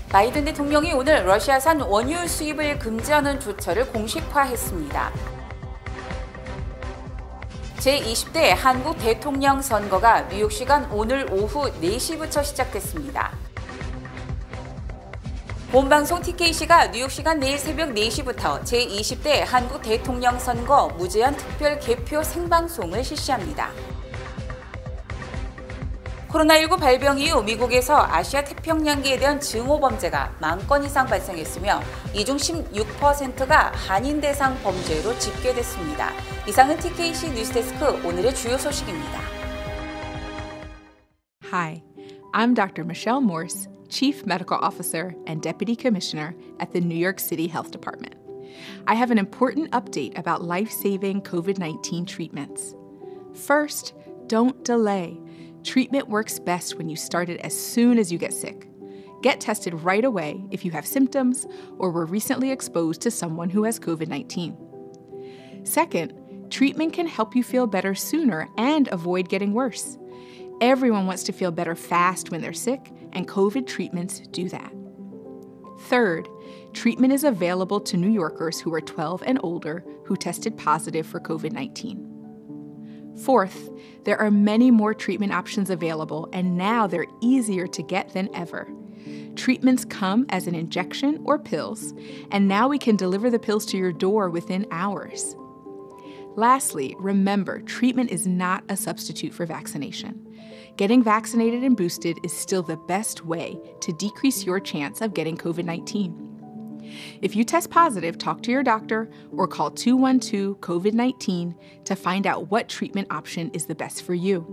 바이든 대통령이 오늘 러시아산 원유 수입을 금지하는 조처를 공식화했습니다. 제20대 한국 대통령 선거가 뉴욕 시간 오늘 오후 4시부터 시작됐습니다. 본방송 TKC가 뉴욕 시간 내일 새벽 4시부터 제20대 한국 대통령 선거 무제한 특별 개표 생방송을 실시합니다. 코로나19 발병 이후 미국에서 아시아 태평양계에 대한 증오 범죄가 10,000건 이상 발생했으며 이 중 16%가 한인 대상 범죄로 집계됐습니다. 이상은 TKC 뉴스데스크 오늘의 주요 소식입니다. Hi, I'm Dr. Michelle Morse, Chief Medical Officer and Deputy Commissioner at the New York City Health Department. I have an important update about life-saving COVID-19 treatments. First, don't delay. Treatment works best when you start it as soon as you get sick. Get tested right away if you have symptoms or were recently exposed to someone who has COVID-19. Second, treatment can help you feel better sooner and avoid getting worse. Everyone wants to feel better fast when they're sick, and COVID treatments do that. Third, treatment is available to New Yorkers who are 12 and older who tested positive for COVID-19. Fourth, there are many more treatment options available, and now they're easier to get than ever. Treatments come as an injection or pills, and now we can deliver the pills to your door within hours. Lastly, remember, treatment is not a substitute for vaccination. Getting vaccinated and boosted is still the best way to decrease your chance of getting COVID-19. If you test positive, talk to your doctor or call 212-COVID-19 to find out what treatment option is the best for you.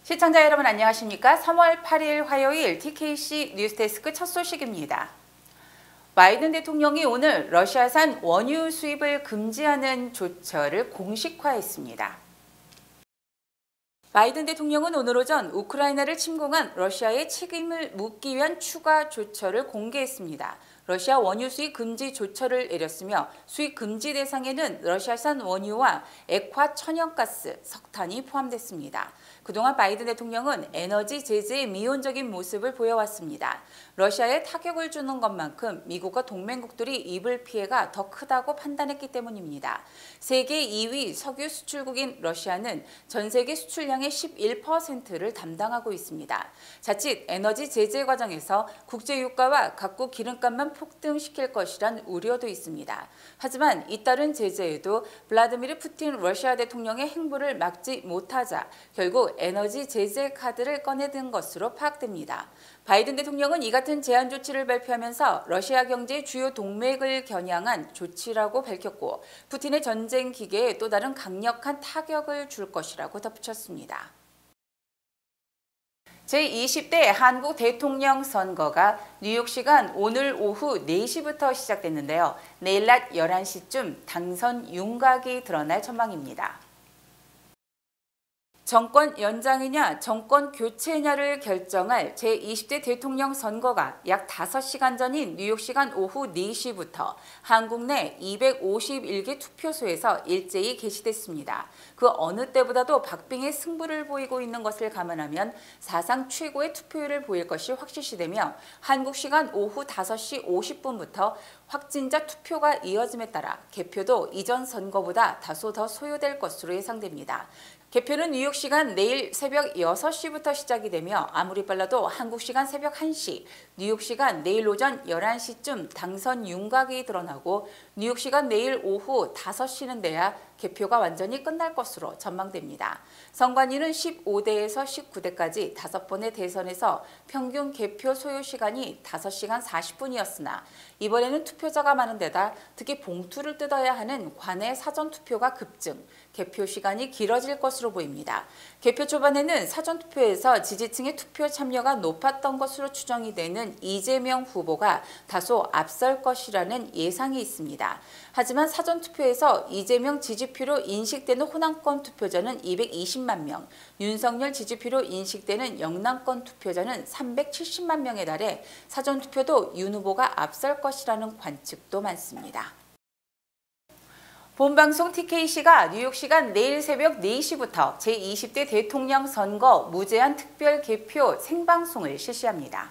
시청자 여러분 안녕하십니까? 3월 8일 화요일 TKC 뉴스데스크 첫 소식입니다. 바이든 대통령이 오늘 러시아산 원유 수입을 금지하는 조처를 공식화했습니다. 바이든 대통령은 오늘 오전 우크라이나를 침공한 러시아의 책임을 묻기 위한 추가 조처를 공개했습니다. 러시아 원유 수입 금지 조처를 내렸으며 수입 금지 대상에는 러시아산 원유와 액화 천연가스, 석탄이 포함됐습니다. 그동안 바이든 대통령은 에너지 제재의 미온적인 모습을 보여왔습니다. 러시아에 타격을 주는 것만큼 미국과 동맹국들이 입을 피해가 더 크다고 판단했기 때문입니다. 세계 2위 석유 수출국인 러시아는 전 세계 수출량의 11%를 담당하고 있습니다. 자칫 에너지 제재 과정에서 국제 유가와 각국 기름값만 폭등시킬 것이란 우려도 있습니다. 하지만 잇따른 제재에도 블라디미르 푸틴 러시아 대통령의 행보를 막지 못하자 결국 에너지 제재 카드를 꺼내든 것으로 파악됩니다. 바이든 대통령은 이 같은 제한 조치를 발표하면서 러시아 경제의 주요 동맥을 겨냥한 조치라고 밝혔고 푸틴의 전쟁 기계에 또 다른 강력한 타격을 줄 것이라고 덧붙였습니다. 제20대 한국 대통령 선거가 뉴욕 시간 오늘 오후 4시부터 시작됐는데요. 내일 낮 11시쯤 당선 윤곽이 드러날 전망입니다. 정권 연장이냐 정권 교체냐를 결정할 제20대 대통령 선거가 약 5시간 전인 뉴욕 시간 오후 4시부터 한국 내 251개 투표소에서 일제히 개시됐습니다. 그 어느 때보다도 박빙의 승부를 보이고 있는 것을 감안하면 사상 최고의 투표율을 보일 것이 확실시되며 한국 시간 오후 5시 50분부터 확진자 투표가 이어짐에 따라 개표도 이전 선거보다 다소 더 소요될 것으로 예상됩니다. 개표는 뉴욕 시간 내일 새벽 6시부터 시작이 되며 아무리 빨라도 한국 시간 새벽 1시, 뉴욕 시간 내일 오전 11시쯤 당선 윤곽이 드러나고 뉴욕 시간 내일 오후 5시는 돼야 개표가 완전히 끝날 것으로 전망됩니다. 선관위는 15대에서 19대까지 5번의 대선에서 평균 개표 소요 시간이 5시간 40분이었으나 이번에는 투표자가 많은 데다 특히 봉투를 뜯어야 하는 관내 사전투표가 급증, 개표 시간이 길어질 것으로 보입니다. 개표 초반에는 사전투표에서 지지층의 투표 참여가 높았던 것으로 추정이 되는 이재명 후보가 다소 앞설 것이라는 예상이 있습니다. 하지만 사전투표에서 이재명 지지표로 인식되는 호남권 투표자는 220만 명, 윤석열 지지표로 인식되는 영남권 투표자는 370만 명에 달해 사전투표도 윤 후보가 앞설 것이라는 관측도 많습니다. 본방송 TKC가 뉴욕 시간 내일 새벽 4시부터 제20대 대통령 선거 무제한 특별 개표 생방송을 실시합니다.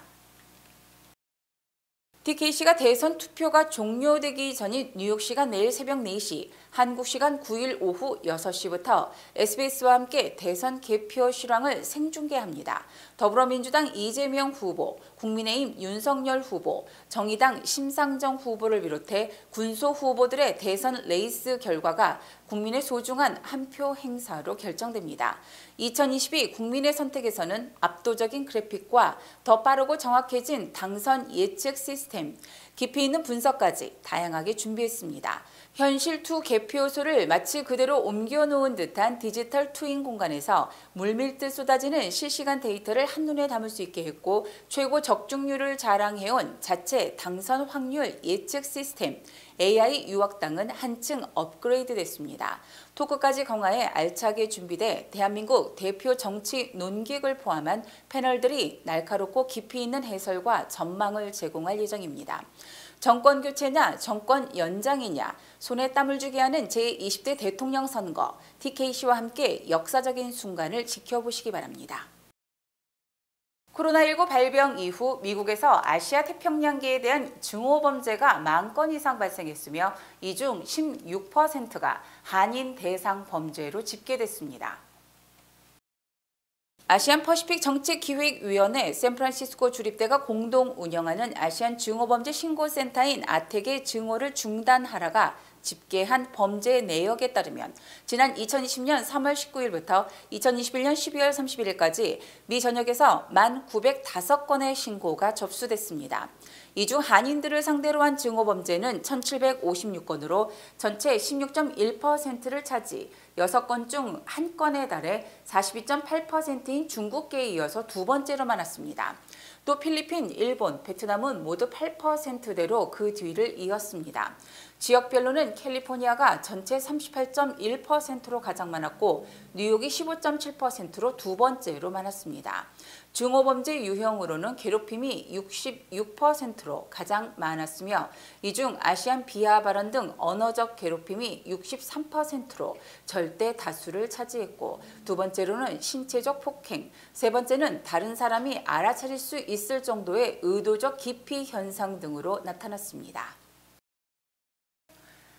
TKC가 대선 투표가 종료되기 전인 뉴욕 시간 내일 새벽 4시, 한국 시간 9일 오후 6시부터 SBS와 함께 대선 개표 실황을 생중계합니다. 더불어민주당 이재명 후보, 국민의힘 윤석열 후보, 정의당 심상정 후보를 비롯해 군소 후보들의 대선 레이스 결과가 국민의 소중한 한 표 행사로 결정됩니다. 2022 국민의 선택에서는 압도적인 그래픽과 더 빠르고 정확해진 당선 예측 시스템, 깊이 있는 분석까지 다양하게 준비했습니다. 현실 투 개표소를 마치 그대로 옮겨놓은 듯한 디지털 트윈 공간에서 물밀듯 쏟아지는 실시간 데이터를 한눈에 담을 수 있게 했고, 최고 적중률을 자랑해온 자체 당선 확률 예측 시스템 AI 유학당은 한층 업그레이드 됐습니다. 토크까지 강화해 알차게 준비돼 대한민국 대표 정치 논객을 포함한 패널들이 날카롭고 깊이 있는 해설과 전망을 제공할 예정입니다. 정권 교체냐 정권 연장이냐, 손에 땀을 주게 하는 제20대 대통령 선거, TKC와 함께 역사적인 순간을 지켜보시기 바랍니다. 코로나19 발병 이후 미국에서 아시아 태평양계에 대한 증오범죄가 10,000건 이상 발생했으며 이 중 16%가 한인 대상 범죄로 집계됐습니다. 아시안 퍼시픽 정책기획위원회 샌프란시스코 주립대가 공동 운영하는 아시안 증오범죄 신고센터인 아텍의 증오를 중단하라가 집계한 범죄 내역에 따르면 지난 2020년 3월 19일부터 2021년 12월 31일까지 미 전역에서 1,905건의 신고가 접수됐습니다. 이 중 한인들을 상대로 한 증오범죄는 1,756건으로 전체 16.1%를 차지, 6건 중 1건에 달해 42.8%인 중국계에 이어서 두 번째로 많았습니다. 또 필리핀, 일본, 베트남은 모두 8%대로 그 뒤를 이었습니다. 지역별로는 캘리포니아가 전체 38.1%로 가장 많았고 뉴욕이 15.7%로 두 번째로 많았습니다. 증오범죄 유형으로는 괴롭힘이 66%로 가장 많았으며 이 중 아시안 비하 발언 등 언어적 괴롭힘이 63%로 절대 다수를 차지했고, 두 번째로는 신체적 폭행, 세 번째는 다른 사람이 알아차릴 수 있을 정도의 의도적 기피 현상 등으로 나타났습니다.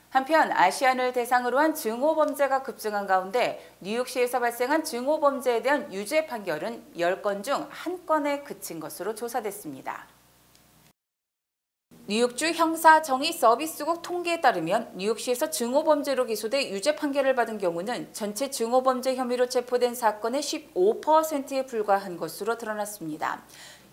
한편 아시안을 대상으로 한 증오범죄가 급증한 가운데 뉴욕시에서 발생한 증오범죄에 대한 유죄 판결은 10건 중 1건에 그친 것으로 조사됐습니다. 뉴욕주 형사정의서비스국 통계에 따르면 뉴욕시에서 증오범죄로 기소돼 유죄 판결을 받은 경우는 전체 증오범죄 혐의로 체포된 사건의 15%에 불과한 것으로 드러났습니다.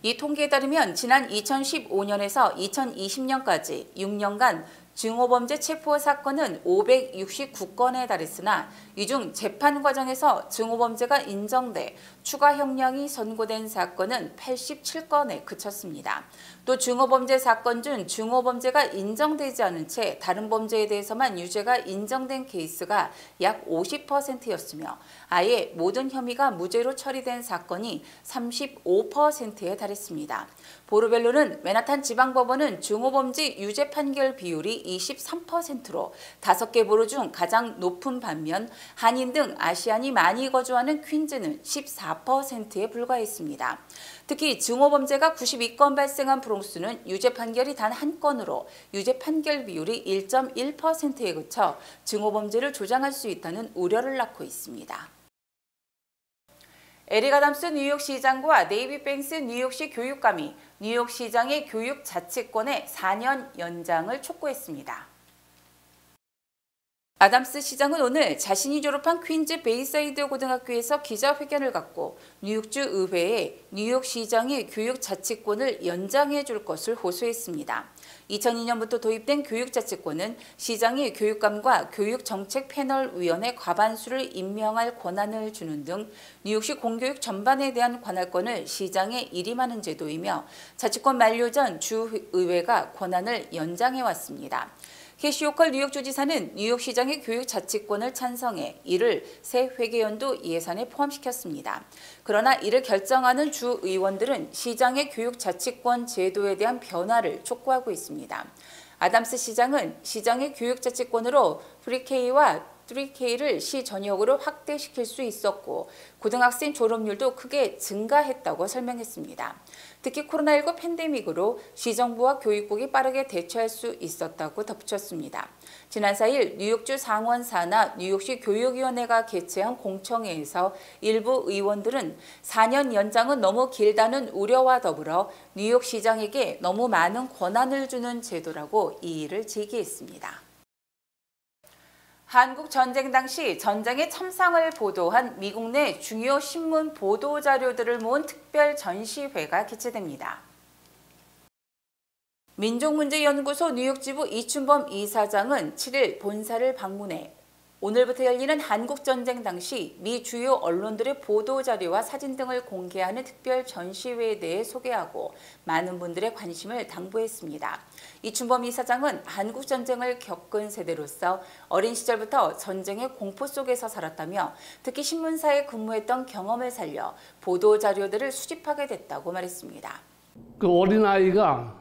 이 통계에 따르면 지난 2015년에서 2020년까지 6년간 증오범죄 체포 사건은 569건에 달했으나 이 중 재판 과정에서 증오범죄가 인정돼 추가 형량이 선고된 사건은 87건에 그쳤습니다. 또 증오범죄 사건 중 증오범죄가 인정되지 않은 채 다른 범죄에 대해서만 유죄가 인정된 케이스가 약 50%였으며 아예 모든 혐의가 무죄로 처리된 사건이 35%에 달했습니다. 보루별로는 맨하탄 지방법원은 증오범죄 유죄 판결 비율이 23%로 5개 보루 중 가장 높은 반면 한인 등 아시안이 많이 거주하는 퀸즈는 14%에 불과했습니다. 특히 증오범죄가 92건 발생한 브롱스는 유죄 판결이 단 1건으로 유죄 판결 비율이 1.1%에 그쳐 증오범죄를 조장할 수 있다는 우려를 낳고 있습니다. 에릭 아담스 뉴욕시장과 데이빗 뱅스 뉴욕시 교육감이 뉴욕시장의 교육 자치권의 4년 연장을 촉구했습니다. 아담스 시장은 오늘 자신이 졸업한 퀸즈 베이사이드 고등학교에서 기자회견을 갖고 뉴욕주 의회에 뉴욕시장의 교육 자치권을 연장해 줄 것을 호소했습니다. 2002년부터 도입된 교육자치권은 시장이 교육감과 교육정책패널위원회 과반수를 임명할 권한을 주는 등 뉴욕시 공교육 전반에 대한 관할권을 시장에 일임하는 제도이며 자치권 만료 전 주의회가 권한을 연장해왔습니다. 캐시 호컬 뉴욕주지사는 뉴욕시장의 교육자치권을 찬성해 이를 새 회계연도 예산에 포함시켰습니다. 그러나 이를 결정하는 주의원들은 시장의 교육자치권 제도에 대한 변화를 촉구하고 있습니다. 아담스 시장은 시장의 교육자치권으로 프리케이와 3K를 시 전역으로 확대시킬 수 있었고 고등학생 졸업률도 크게 증가했다고 설명했습니다. 특히 코로나19 팬데믹으로 시정부와 교육국이 빠르게 대처할 수 있었다고 덧붙였습니다. 지난 4일 뉴욕주 상원사나 뉴욕시 교육위원회가 개최한 공청회에서 일부 의원들은 4년 연장은 너무 길다는 우려와 더불어 뉴욕시장에게 너무 많은 권한을 주는 제도라고 이의를 제기했습니다. 한국 전쟁 당시 전쟁의 참상을 보도한 미국 내 중요 신문 보도 자료들을 모은 특별 전시회가 개최됩니다. 민족문제연구소 뉴욕지부 이춘범 이사장은 7일 본사를 방문해 오늘부터 열리는 한국전쟁 당시 미 주요 언론들의 보도자료와 사진 등을 공개하는 특별 전시회에 대해 소개하고 많은 분들의 관심을 당부했습니다. 이춘범 이사장은 한국전쟁을 겪은 세대로서 어린 시절부터 전쟁의 공포 속에서 살았다며 특히 신문사에 근무했던 경험을 살려 보도자료들을 수집하게 됐다고 말했습니다. 그 어린아이가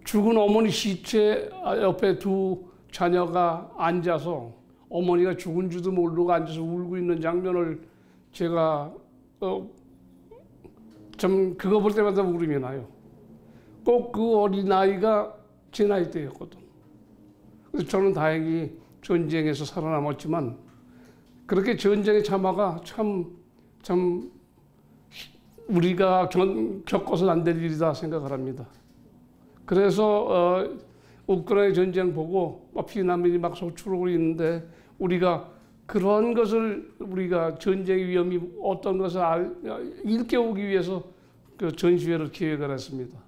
죽은 어머니 시체 옆에 두 자녀가 앉아서 어머니가 죽은 줄도 모르고 앉아서 울고 있는 장면을 제가 참 그거 볼 때마다 울음이 나요. 꼭 그 어린아이가 제 나이 때였거든. 그래서 저는 다행히 전쟁에서 살아남았지만 그렇게 전쟁의 참화가 참 우리가 겪어서는 안 될 일이다 생각을 합니다. 그래서 우크라이나 전쟁 보고 피난민이 막 속출하고 있는데 우리가 그런 것을 우리가 전쟁의 위험이 어떤 것을 일깨우기 위해서 그 전시회를 기획을 했습니다.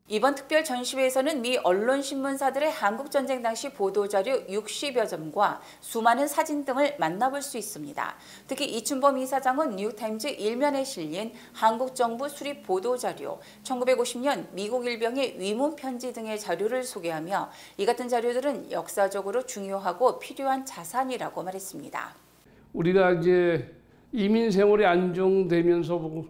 이번 특별 전시회에서는 미 언론 신문사들의 한국전쟁 당시 보도자료 60여 점과 수많은 사진 등을 만나볼 수 있습니다. 특히 이춘범 이사장은 뉴욕타임즈 일면에 실린 한국정부 수립 보도자료, 1950년 미국 일병의 위문 편지 등의 자료를 소개하며 이 같은 자료들은 역사적으로 중요하고 필요한 자산이라고 말했습니다. 우리가 이제 이민 생활이 안정되면서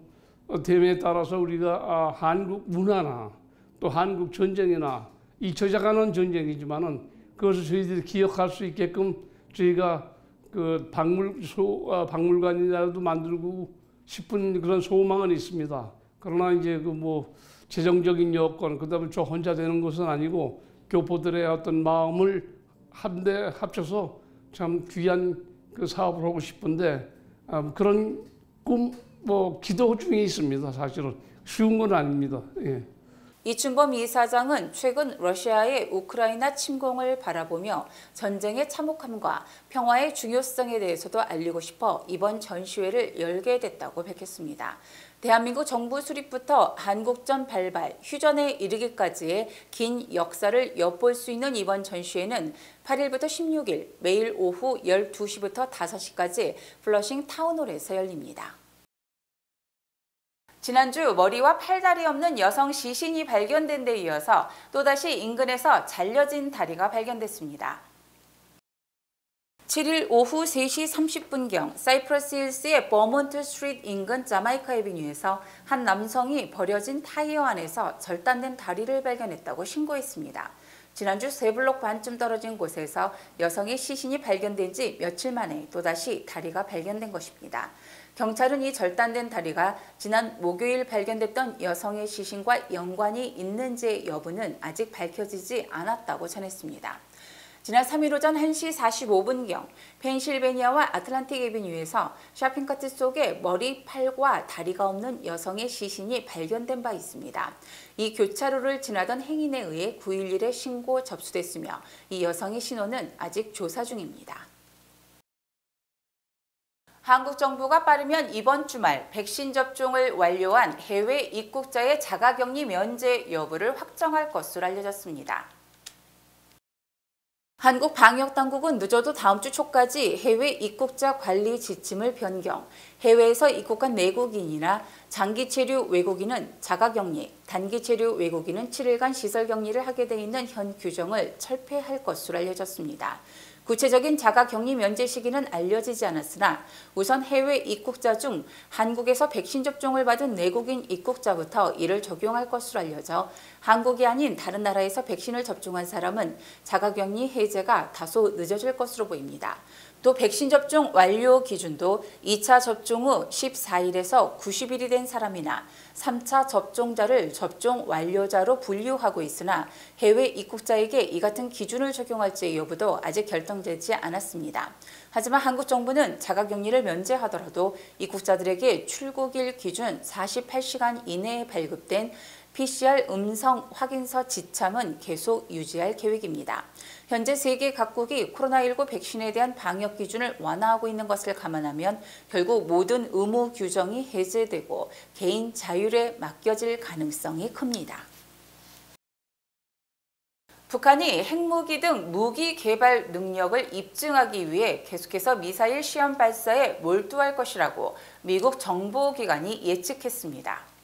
됨에 따라서 우리가 한국 문화나 또 한국 전쟁이나 잊혀져가는 전쟁이지만은 그것을 저희들이 기억할 수 있게끔 저희가 그 박물관이라도 만들고 싶은 그런 소망은 있습니다. 그러나 이제 그 뭐 재정적인 여건, 그다음에 저 혼자 되는 것은 아니고 교포들의 어떤 마음을 한데 합쳐서 참 귀한 그 사업을 하고 싶은데 그런 꿈, 기도 중에 있습니다. 사실은 쉬운 건 아닙니다. 예. 이춘범 이사장은 최근 러시아의 우크라이나 침공을 바라보며 전쟁의 참혹함과 평화의 중요성에 대해서도 알리고 싶어 이번 전시회를 열게 됐다고 밝혔습니다. 대한민국 정부 수립부터 한국전 발발, 휴전에 이르기까지의 긴 역사를 엿볼 수 있는 이번 전시회는 8일부터 16일 매일 오후 12시부터 5시까지 플러싱 타운홀에서 열립니다. 지난주 머리와 팔다리 없는 여성 시신이 발견된 데 이어서 또다시 인근에서 잘려진 다리가 발견됐습니다. 7일 오후 3시 30분경 사이프러스 힐스의 버몬트 스트리트 인근 자마이카 에비뉴에서 한 남성이 버려진 타이어 안에서 절단된 다리를 발견했다고 신고했습니다. 지난주 3블록 반쯤 떨어진 곳에서 여성의 시신이 발견된 지 며칠 만에 또다시 다리가 발견된 것입니다. 경찰은 이 절단된 다리가 지난 목요일 발견됐던 여성의 시신과 연관이 있는지의 여부는 아직 밝혀지지 않았다고 전했습니다. 지난 3일 오전 1시 45분경 펜실베니아와 아틀란틱 에비뉴에서 쇼핑카트 속에 머리, 팔과 다리가 없는 여성의 시신이 발견된 바 있습니다. 이 교차로를 지나던 행인에 의해 911에 신고 접수됐으며 이 여성의 신원은 아직 조사 중입니다. 한국 정부가 빠르면 이번 주말 백신 접종을 완료한 해외 입국자의 자가격리 면제 여부를 확정할 것으로 알려졌습니다. 한국 방역당국은 늦어도 다음 주 초까지 해외 입국자 관리 지침을 변경, 해외에서 입국한 내국인이나 장기 체류 외국인은 자가격리, 단기 체류 외국인은 7일간 시설격리를 하게 돼 있는 현 규정을 철폐할 것으로 알려졌습니다. 구체적인 자가격리 면제 시기는 알려지지 않았으나 우선 해외 입국자 중 한국에서 백신 접종을 받은 내국인 입국자부터 이를 적용할 것으로 알려져 한국이 아닌 다른 나라에서 백신을 접종한 사람은 자가격리 해제가 다소 늦어질 것으로 보입니다. 또 백신 접종 완료 기준도 2차 접종 후 14일에서 90일이 된 사람이나 3차 접종자를 접종 완료자로 분류하고 있으나 해외 입국자에게 이 같은 기준을 적용할지의 여부도 아직 결정되지 않았습니다. 하지만 한국 정부는 자가격리를 면제하더라도 입국자들에게 출국일 기준 48시간 이내에 발급된 PCR 음성 확인서 지참은 계속 유지할 계획입니다. 현재 세계 각국이 코로나19 백신에 대한 방역 기준을 완화하고 있는 것을 감안하면 결국 모든 의무 규정이 해제되고 개인 자율에 맡겨질 가능성이 큽니다. 북한이 핵무기 등 무기 개발 능력을 입증하기 위해 계속해서 미사일 시험 발사에 몰두할 것이라고 미국 정보기관이 예측했습니다.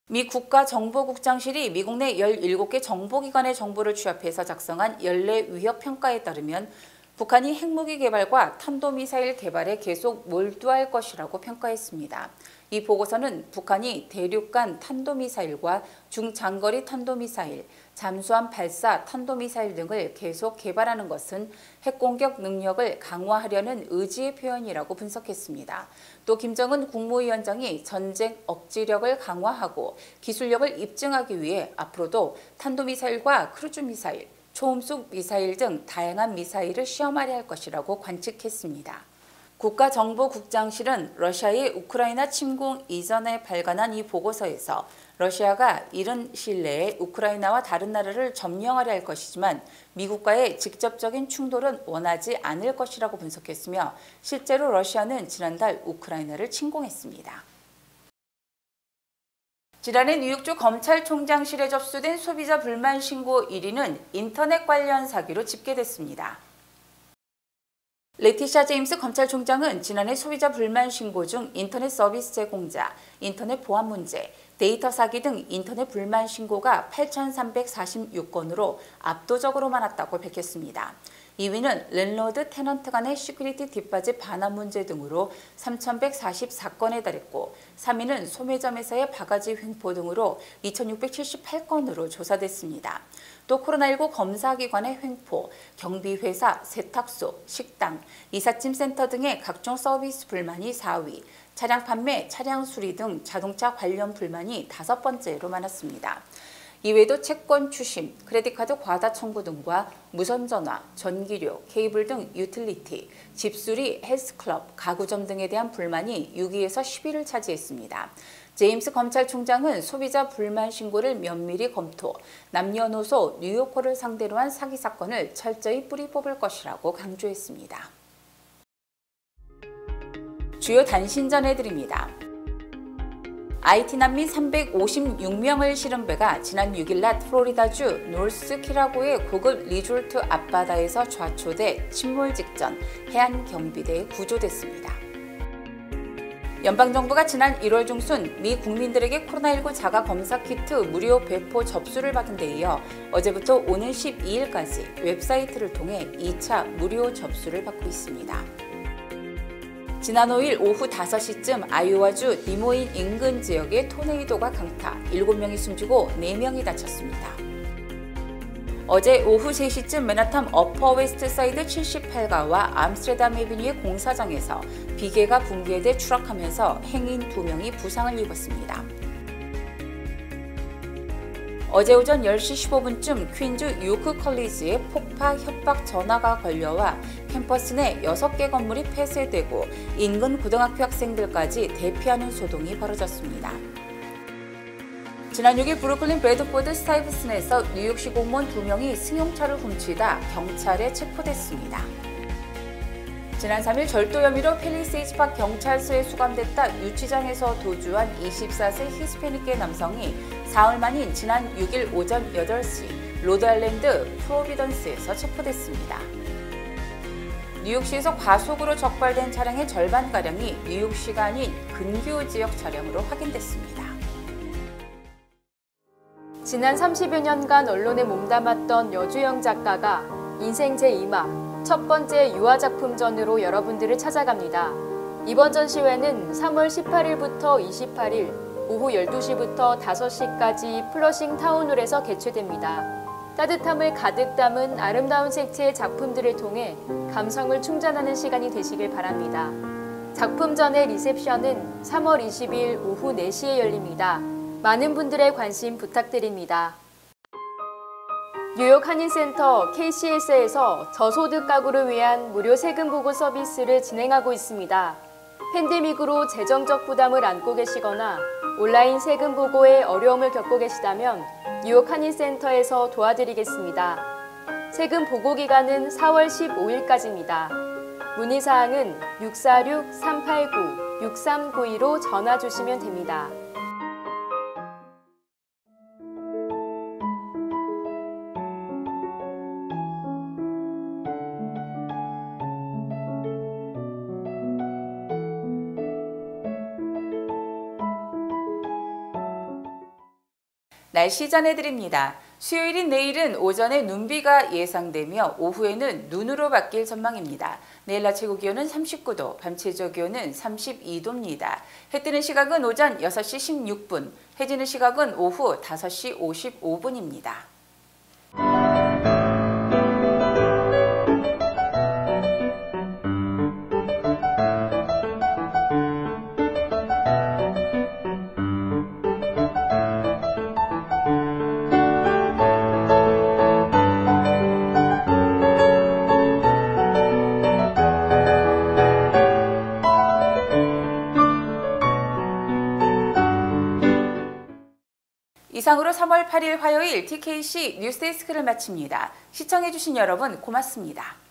미 국가정보국장실이 미국 내 17개 정보기관의 정보를 취합해서 작성한 연례 위협평가에 따르면 북한이 핵무기 개발과 탄도미사일 개발에 계속 몰두할 것이라고 평가했습니다. 이 보고서는 북한이 대륙간 탄도미사일과 중장거리 탄도미사일, 잠수함 발사 탄도미사일 등을 계속 개발하는 것은 핵공격 능력을 강화하려는 의지의 표현이라고 분석했습니다. 또 김정은 국무위원장이 전쟁 억지력을 강화하고 기술력을 입증하기 위해 앞으로도 탄도미사일과 크루즈미사일, 초음속 미사일 등 다양한 미사일을 시험하려 할 것이라고 관측했습니다. 국가정보국장실은 러시아의 우크라이나 침공 이전에 발간한 이 보고서에서 러시아가 이른 시일 내에 우크라이나와 다른 나라를 점령하려 할 것이지만 미국과의 직접적인 충돌은 원하지 않을 것이라고 분석했으며 실제로 러시아는 지난달 우크라이나를 침공했습니다. 지난해 뉴욕주 검찰총장실에 접수된 소비자 불만 신고 1위는 인터넷 관련 사기로 집계됐습니다. 레티샤 제임스 검찰총장은 지난해 소비자 불만 신고 중 인터넷 서비스 제공자, 인터넷 보안 문제, 데이터 사기 등 인터넷 불만 신고가 8,346건으로 압도적으로 많았다고 밝혔습니다. 2위는 랜로드 테넌트 간의 시큐리티 뒷바지 반환 문제 등으로 3,144건에 달했고 3위는 소매점에서의 바가지 횡포 등으로 2,678건으로 조사됐습니다. 또 코로나19 검사기관의 횡포, 경비회사, 세탁소, 식당, 이삿짐센터 등의 각종 서비스 불만이 4위, 차량 판매, 차량 수리 등 자동차 관련 불만이 5번째로 많았습니다. 이외에도 채권 추심, 크레딧카드 과다 청구 등과 무선전화, 전기료, 케이블 등 유틸리티, 집수리, 헬스클럽, 가구점 등에 대한 불만이 6위에서 10위를 차지했습니다. 제임스 검찰총장은 소비자 불만 신고를 면밀히 검토, 남녀노소, 뉴요커를 상대로 한 사기 사건을 철저히 뿌리 뽑을 것이라고 강조했습니다. 주요 단신 전해드립니다. IT 난민 356명을 실은 배가 지난 6일 낮 플로리다주 노스키라고의 고급 리조트 앞바다에서 좌초돼 침몰 직전 해안경비대에 구조됐습니다. 연방정부가 지난 1월 중순 미 국민들에게 코로나19 자가검사 키트 무료 배포 접수를 받은 데 이어 어제부터 오는 12일까지 웹사이트를 통해 2차 무료 접수를 받고 있습니다. 지난 5일 오후 5시쯤 아이오와주 디모인 인근 지역에 토네이도가 강타, 7명이 숨지고 4명이 다쳤습니다. 어제 오후 3시쯤 맨하탄 어퍼 웨스트 사이드 78가와 암스테르담 에비뉴의 공사장에서 비계가 붕괴돼 추락하면서 행인 2명이 부상을 입었습니다. 어제 오전 10시 15분쯤 퀸즈 요크 컬리지에 폭파 협박 전화가 걸려와 캠퍼스 내 6개 건물이 폐쇄되고 인근 고등학교 학생들까지 대피하는 소동이 벌어졌습니다. 지난 6일 브루클린 베드포드 스타이브슨에서 뉴욕시 공무원 2명이 승용차를 훔치다 경찰에 체포됐습니다. 지난 3일 절도 혐의로 팰리세이드파크 경찰서에 수감됐다 유치장에서 도주한 24세 히스패닉계 남성이 사흘 만인 지난 6일 오전 8시 로드아일랜드 프로비던스에서 체포됐습니다. 뉴욕시에서 과속으로 적발된 차량의 절반가량이 뉴욕시가 아닌 근교 지역 차량으로 확인됐습니다. 지난 30여 년간 언론에 몸담았던 여주영 작가가 인생 제2막 첫 번째 유화작품전으로 여러분들을 찾아갑니다. 이번 전시회는 3월 18일부터 28일 오후 12시부터 5시까지 플러싱 타운홀에서 개최됩니다. 따뜻함을 가득 담은 아름다운 색채의 작품들을 통해 감성을 충전하는 시간이 되시길 바랍니다. 작품 전의 리셉션은 3월 20일 오후 4시에 열립니다. 많은 분들의 관심 부탁드립니다. 뉴욕 한인센터 KCS에서 저소득 가구를 위한 무료 세금 보고 서비스를 진행하고 있습니다. 팬데믹으로 재정적 부담을 안고 계시거나 온라인 세금 보고에 어려움을 겪고 계시다면 뉴욕 한인센터에서 도와드리겠습니다. 세금 보고 기간은 4월 15일까지입니다. 문의사항은 646-389-6392로 전화 주시면 됩니다. 날씨 전해드립니다. 수요일인 내일은 오전에 눈비가 예상되며 오후에는 눈으로 바뀔 전망입니다. 내일 낮 최고 기온은 39도, 밤 최저 기온은 32도입니다. 해 뜨는 시각은 오전 6시 16분, 해 지는 시각은 오후 5시 55분입니다. 이상으로 3월 8일 화요일 TKC 뉴스데스크를 마칩니다. 시청해주신 여러분 고맙습니다.